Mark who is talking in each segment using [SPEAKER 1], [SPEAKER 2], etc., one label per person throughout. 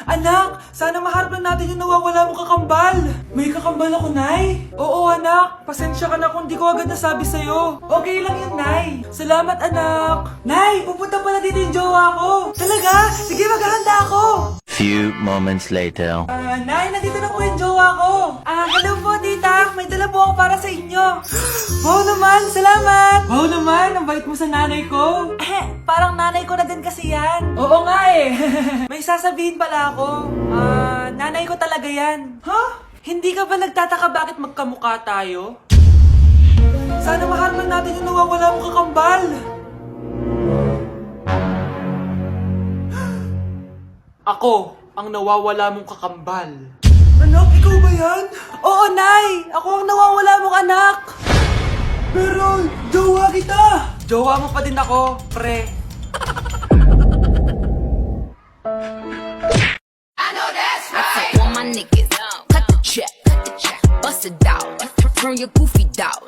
[SPEAKER 1] Anak, sana maharap lang natin yung nawawala mong kakambal. May kakambal ako, Nay. Oo, anak. Pasensya ka na kung di ko agad nasabi sa'yo. Okay lang yun, Nay. Salamat, anak. Nay, pupunta pala dito yung jowa ko. Talaga? Sige, maghahanda ako.
[SPEAKER 2] Few moments later.
[SPEAKER 1] Nay, nandito na po yung jowa ko. Hello po, tita. May dala po ako para sa inyo. Wow naman, salamat. Wow naman, ang bait mo sa nanay ko. Parang nanay ko na din kasi yan. Oo nga eh. May sasabihin pala ako. Nanay ko talaga yan. Hindi ka ba nagtataka bakit magkamukha tayo? Sana maharap lang natin yung nawawala mong kakambal. Ako, ang nawawala mong kakambal. Anak, ikaw ba yan? Oo, Nay! Ako ang nawawala mong anak! Pero, jowa kita! Jowa mo pa din ako, pre.
[SPEAKER 3] I know that's right. I all my niggas, cut the check, bust it down, turn your goofy down.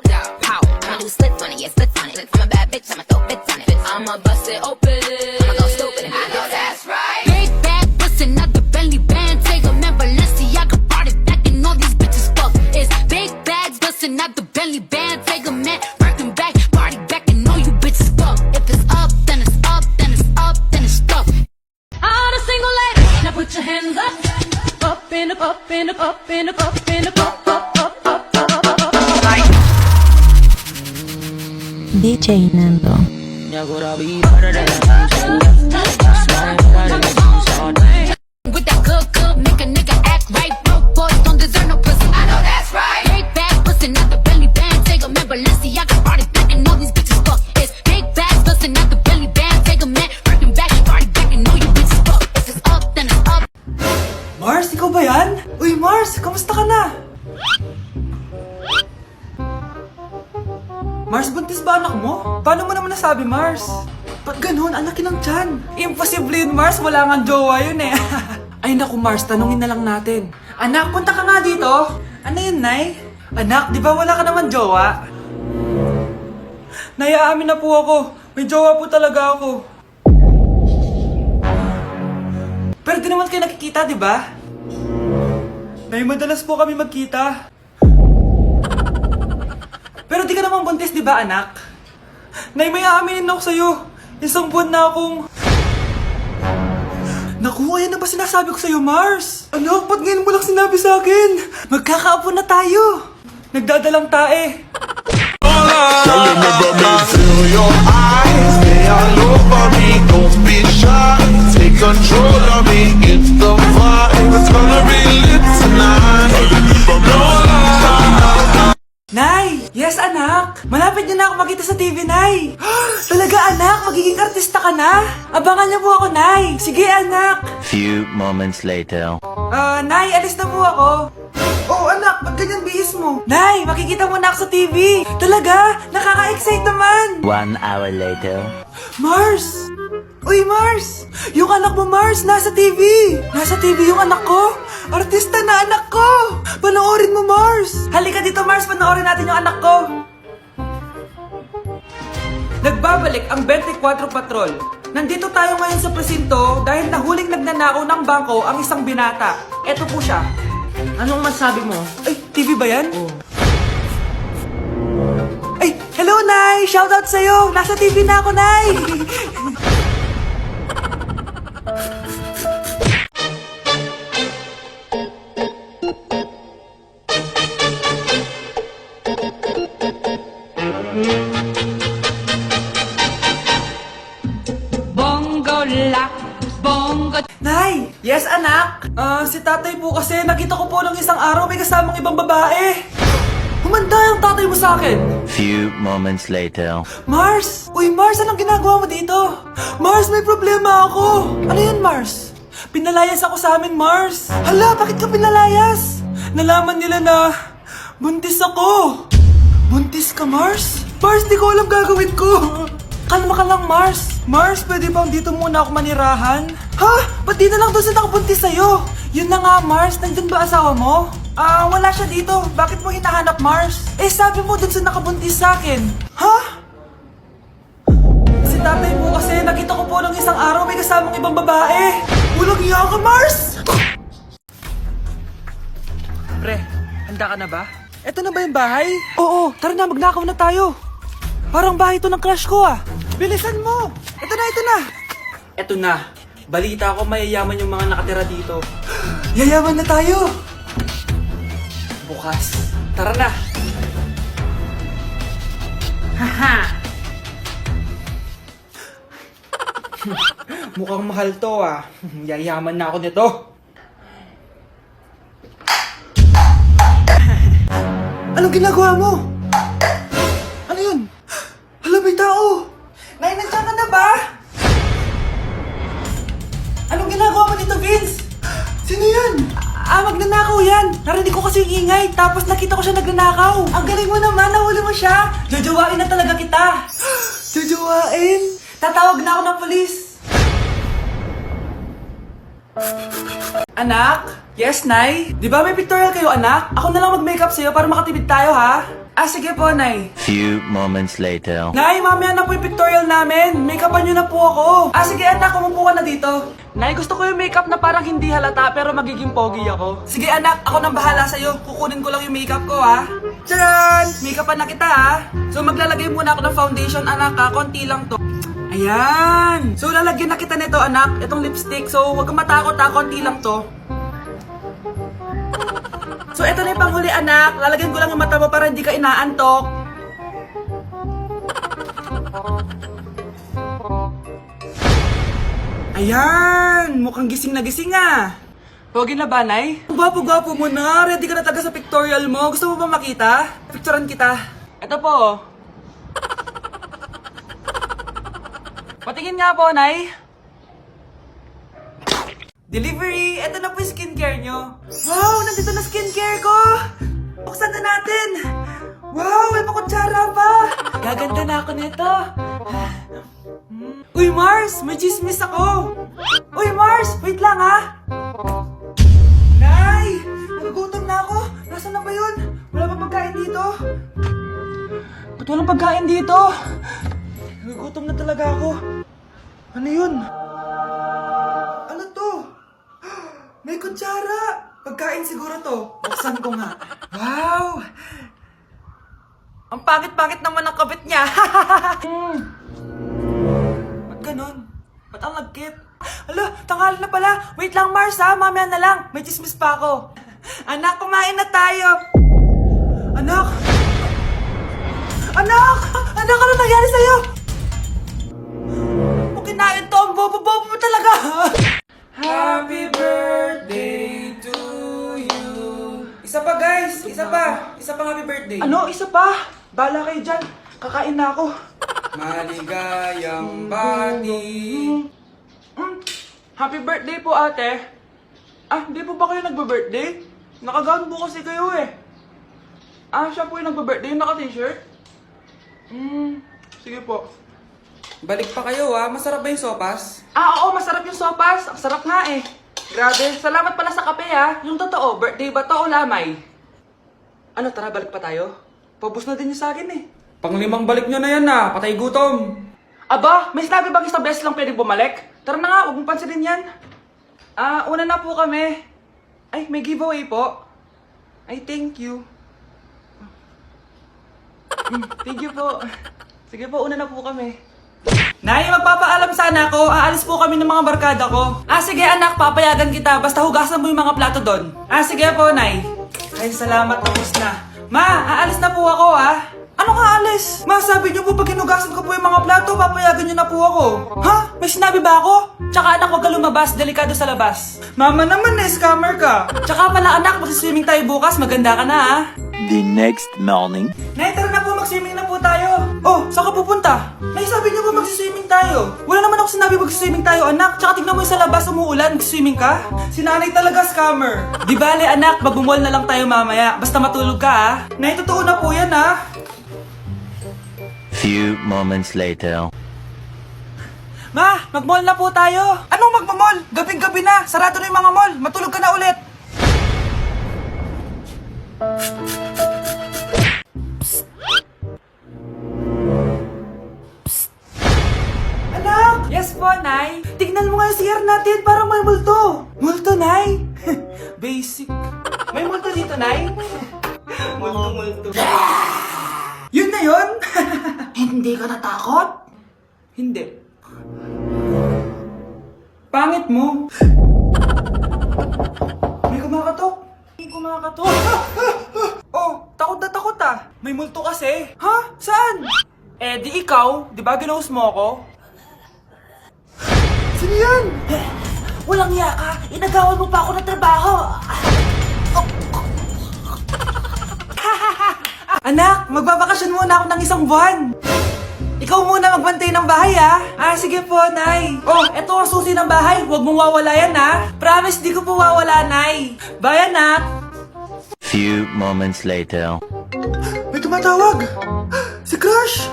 [SPEAKER 3] How? I'ma do splits on it, yeah, splits on it. I'm a bad bitch, I'ma throw bits on it. I'ma bust it open, I'ma go stupid. I know that's right. Big bag, bustin' out the belly band, take a man Balenciaga, brought it back, and all these bitches fuck. It's big bags, bustin' out the belly band, take a man, working back, party back, and all you bitches fuck. If it's up, then it's up, then it's up, then it's stuff. I'm a single lady, now put your hands up, up in the up in the up in the up in the up, up, up, up, up, up, up, up.
[SPEAKER 4] DJ Nando.
[SPEAKER 3] With that good, good, make a nigga act right. Broke boys don't deserve no pussy. I know that's right. Big bag, bustin' out the belly band. Take a man, Balenciaga, party back, and all these bitches fuck. It's big bags, bustin' out the belly band. Take a man, working back, party back, and all you bitches fuck. If it's up, then it's up.
[SPEAKER 1] Mars, ikaw ba yan? Uy, Mars, kamusta ka na? Mars, buntis ba anak mo? Paano mo naman nasabi, Mars? Ba't ganun? Anakin ng tiyan. Imposible yun, Mars. Wala nga jowa yun eh. Ay naku, Mars, tanungin na lang natin. Anak, punta ka nga dito. Ano yun, Nay? Anak, di ba wala ka naman jowa? Nay, aamin na po ako. May jowa po talaga ako. Pero di naman kayo nakikita, di ba? Nay, madalas po kami magkita. Pero di ka naman buntis, di ba, anak? Nay, may aaminin ako sa'yo. Isang buwan na akong... Naku, ayan na ba sinasabi ko sa'yo, Mars? Anak, ba't ngayon mo lang sinabi sa akin? Magkakaapo na tayo. Nagdadalang tae.
[SPEAKER 5] Girl, you never me feel your eyes. They all over me, don't be shy. Take control of me, it's the vibe. It's gonna be lit tonight. No lie.
[SPEAKER 1] Nay! Yes, anak! Malapit niyo na ako makita sa TV, Nay! Talaga, anak? Magiging artista ka na? Abangan niyo po ako, Nay! Sige, anak!
[SPEAKER 2] Few moments later.
[SPEAKER 1] Nay, alis na po ako. Oh, anak, ba't ganyan bihis mo? Nay, makikita mo na ako sa TV! Talaga? Nakaka-excite naman!
[SPEAKER 2] 1 hour later.
[SPEAKER 1] Mars! Uy, Mars! Yung anak mo, Mars, nasa TV! Nasa TV yung anak ko! Artista na anak ko! Panoorin mo, Mars! Halika dito, Mars, panoorin natin yung anak ko! Nagbabalik ang 24 Patrol. Nandito tayo ngayon sa presinto dahil nahuling nagnanakaw ng bangko ang isang binata. Eto po siya. Anong masabi mo? Ay, TV ba yan? Oo. Ay, hello, Nay! Shoutout sa'yo! Nasa TV na ako, Nay! Nay! Yes, anak! Si tatay po kasi nakita ko po ng isang araw may kasamang ibang babae. Humanda yung tatay mo sa akin.
[SPEAKER 2] Few moments later.
[SPEAKER 1] Mars! Uy, Mars, anong ginagawa mo dito? Mars, may problema ako. Ano yan, Mars? Pinalayas ako sa amin, Mars. Hala, bakit ka pinalayas? Nalaman nila na buntis ako. Buntis ka, Mars? Mars, di ko alam gagawin ko. Kalma ka lang, Mars. Mars, pwede bang dito muna ako manirahan? Ha? Ba't di na lang doon sa nakabuntis sa'yo? Yun na nga, Mars. Nandun ba asawa mo? Wala siya dito. Bakit mo hinahanap, Mars? Eh, sabi mo dun sa nakabuntis sa akin. Ha? Si tatay mo kasi nakita ko po ng isang araw may kasamang ibang babae. Walang iya ka, Mars! handa ka na ba? Eto na ba yung bahay? Oo, tara na, magnakaw na tayo. Parang bahay to ng crush ko ah. Bilisan mo! Ito na, ito na! Eto na. Balita ko mayayaman yung mga nakatira dito. Yayaman na tayo! Bukas. Tara na! Haha! Mukhang mahal to ah. Yayaman na ako nito. Anong ginagawa mo? Ano yun? Hala, may tao! Nay, nandiyan ka na ba? Anong ginagawa mo dito, Vince? Sino yan? Magnanakaw yan! Narinig ko kasi yung ingay, tapos nakita ko siya nagnanakaw. Ang galing mo naman, nahuli mo siya! Jojowain na talaga kita! Jojowain? Tatawag na ako ng polis! Anak? Yes, Nay? Di ba may pictorial kayo, anak? Ako na lang mag-makeup sa'yo para makatipid tayo, ha? Sige po, Nay.
[SPEAKER 2] Few moments later.
[SPEAKER 1] Nay, mamaya na po yung pictorial namin. Make-upan nyo na po ako. Sige, anak, umupo ka na dito. Nay, gusto ko yung makeup na parang hindi halata pero magiging pogi ako. Sige, anak, ako nang bahala sa'yo. Kukunin ko lang yung makeup ko, ha? Tcharan! Make-upan na kita, ha? So, maglalagay muna ako ng foundation, anak, ha? Konti lang to. Ayan! So, lalagyan na kita nito, anak. Itong lipstick. So, huwag kang matakot, ha? Konti lang to. So, ito na yung panghuli, anak. Lalagyan ko lang yung mata mo para hindi ka inaantok. Ayan! Mukhang gising na gising, ah. Pogi na ba, Nay? Gwapo-gwapo mo na. Ready ka na talaga sa pictorial mo. Gusto mo ba makita? Picturean kita. Ito po. Patingin nga po, Nay. Delivery! Ito na po yung skincare nyo. Wow! Nandito na skincare ko! Buksan na natin! Wow! May pakutsara pa! Gaganda na ako nito. Uy, Mars! May chismis ako! Uy, Mars! Wait lang, ha! Nay! Nagugutom na ako! Nasaan na ba yun? Wala pa pagkain dito? Ba't walang pagkain dito? Nagugutom na talaga ako. Ano yun? Ano to? May kutsara! Pagkain siguro to. Buksan ko nga. Wow! Ang pangit-pangit naman ang kabit niya. Ba't ganon? Ba't ang lagkit? Hala, tanghali na pala. Wait lang, Mars, ha? Mamaya na lang. May chismis pa ako. Anak, kumain na tayo. Anak! Anak! Anak, ano nangyari sa'yo? Kung kinain to, ang bobo-bobo mo talaga. Happy birthday to you. Isa pa, guys. Isa pa. Isa pang happy birthday. Ano? Isa pa? Bala kayo dyan. Kakain na ako. Maligayang bati. Happy birthday po, ate. Hindi po ba kayo nagbe-birthday? Nakagown po kasi kayo eh. Siya po yung nagbe-birthday, yung naka-t-shirt? Sige po. Balik pa kayo, masarap ba yung sopas? Oo, masarap yung sopas. Ang sarap nga eh. Grabe, salamat pala sa kape Yung totoo, birthday ba to o lamay? Ano, tara, balik pa tayo? Paubos na din yung sa akin eh. Pang-limang balik nyo na yan patay gutom. Aba, may sinabi bang isang beses lang pwede bumalik? Tara na nga, huwag mong pansinin yan. Una na po kami. Ay, may giveaway po. Ay, thank you. Thank you po. Sige po, una na po kami. Nay, magpapaalam sana ako. Aalis po kami ng mga barkada ko. Sige anak, papayagan kita. Basta hugasan mo yung mga plato doon. Sige po, Nay. Ay, salamat. Tapos na. Ma, aalis na po ako, Ano nga alis? Ma, sabi niyo po pag hinugasan ko po yung mga plato, papayagan niyo na po ako. Ha? May sinabi ba ako? Tsaka anak, huwag ka lumabas. Delikado sa labas. Mama naman, scammer ka. Tsaka pala anak, magsiswimming tayo bukas. Maganda ka na,
[SPEAKER 2] The next morning.
[SPEAKER 1] Nay, tara na po, mag-swimming na po tayo. Oh, saan ka pupunta? Nay, sabi niyo ba mag-swimming tayo? Wala naman ako sinabi mag-swimming tayo, anak. Tsaka tignan mo yung sa labas, umuulan, mag-swimming ka? Si nanay talaga scammer. Di bale, anak, mag-mall na lang tayo mamaya. Basta matulog ka, Nay, totoo na po yan,
[SPEAKER 2] Few moments later.
[SPEAKER 1] Ma, mag-mall na po tayo. Anong mag-mall? Gabing-gabi na. Sarado na yung mga mall. Matulog ka na ulit. Anak! Yes po, Nay. Tignan mo nga yung CR natin. Parang may multo. Multo, Nay? Basic. May multo dito, Nay? Multo. Yun na yun? Hindi ka natakot? Hindi. Pangit mo. May kumakatok. Oh, takot na takot ah. May multo kasi. Ha? Saan? Eh, di ikaw. Di ba ginose mo ako? Sino yan? Walang iya ka. Inagawan mo pa ako ng trabaho. Anak, magbabakasyon muna ako ng isang buwan. Ikaw muna magbantay ng bahay, ah. Sige po, Nay. Oh, eto ang susi ng bahay. Huwag mong wawala yan, ha. Promise, di ko po wawala, Nay. Bye, anak.
[SPEAKER 2] Few moments later.
[SPEAKER 1] May tumatawag. Si Crush.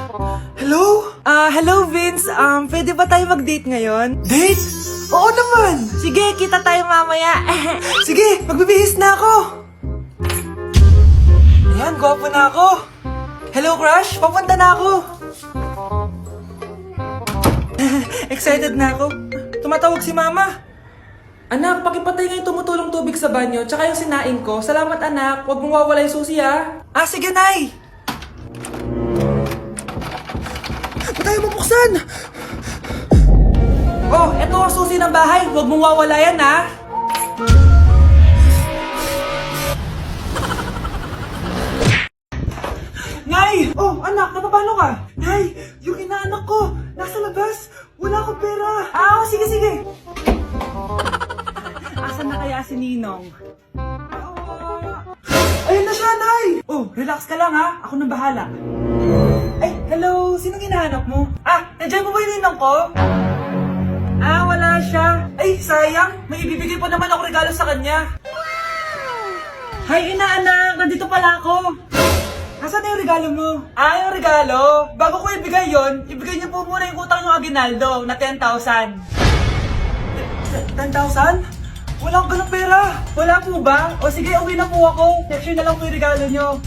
[SPEAKER 1] Hello? Hello, Vince. Pwede ba tayo mag-date ngayon? Date? Oo naman. Sige, kita tayo mamaya. Sige, magbibihis na ako. Ayan, gwapo na ako. Hello, Crush. Papunta na ako. Excited na ako. Tumatawag si Mama. Anak, pakipatay nga yung tumutulong tubig sa banyo, tsaka yung sinain ko. Salamat, anak. Huwag mong wawala yung susi, ha? Sige, Nay. Ba't tayo mabuksan? Oh, eto ang susi ng bahay. Huwag mong wawala yan, ha? Nay! Oh, anak, napapalo ka? Nay, yung inaanak ko, nasa labas. Wala akong pera. Sige. Asan na kaya si Ninong? Ayun na siya, Nay! Oh, relax ka lang, ha? Ako nang bahala. Ay, hello! Sinong hinahanap mo? Nandiyan mo ba yung Ninong ko? Wala siya. Ay, sayang. May ibibigay pa naman ako regalo sa kanya. Hi, inaanak! Nandito pala ako. Asan na yung regalo mo? Yung regalo? Bago ko ibigay yon, ibigay niyo po muna yung utang yung Aguinaldo na 10,000. 10,000? Wala akong ganong pera. Wala po ba? O sige, uwi na po ako. Next year na lang po yung regalo nyo.